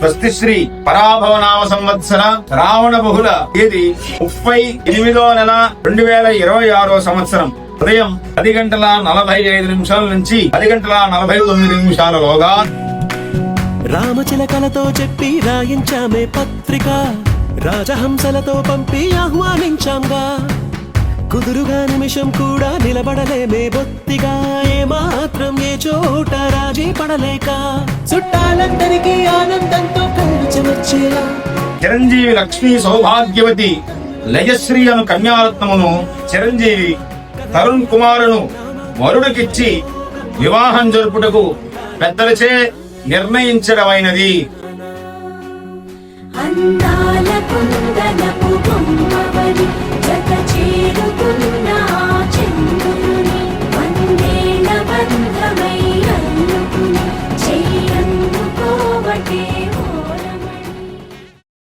స్వస్తి శ్రీ పరాభవనామ సంవత్సర రావణ బహుళ తేదీ 38వ నెల 2026 సంవత్సరం ఉదయం 10:45 నుంచి 10:49లోగా రామచిలకలతో చెప్పి రాయించామే పత్రిక, రాజహంసలతో పంపి ఆహ్వానించాంగా. కుదురుగా నిమిషం కూడా నిలబడలేమే బొత్తిగా, ఏ మాత్రం ఏ చోట రాజీ పడలేక చుట్టాలందరికీ ఆనందంతో కళ్ళు చెమర్చేలా చిరంజీవి లక్ష్మీ సౌభాగ్యవతి లయశ్రీ అను కన్యారత్నమును చిరంజీవి తరుణ్ కుమారును వరుడికిచ్చి వివాహం జరుపుటకు పెద్దలచే నిర్ణయించడమైనది. అందాల కుందనపు బొమ్మవని జత చేరుకున్న చంద్రుడు